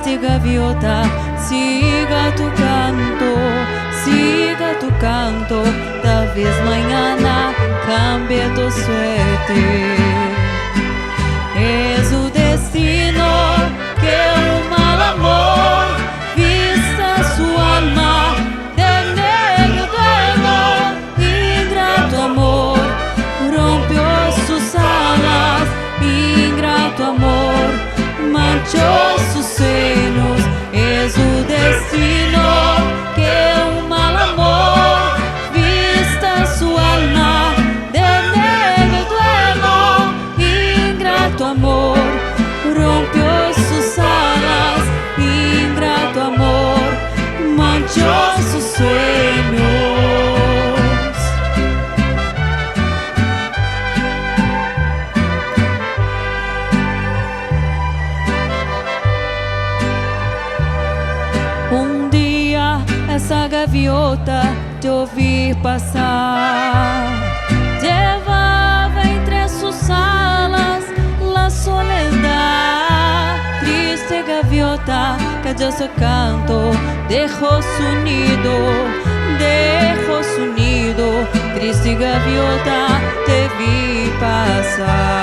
triste gaviota, siga tu canto, talvez mañana cambie tu suerte. Es o destino que un mal amor vista su alma de negro duelo, ingrato amor rompió sus alas, ingrato amor manchó sus senos. Es o destino que un mal amor vista su alma de negro duelo, ingrato amor rompió sus alas, ingrato amor manchó sus sueños. Un día esa gaviota te ouvi pasar, llevaba entre sus alas la soledad. Triste gaviota cayó su canto, dejó su nido, dejó su nido. Triste gaviota te vi pasar.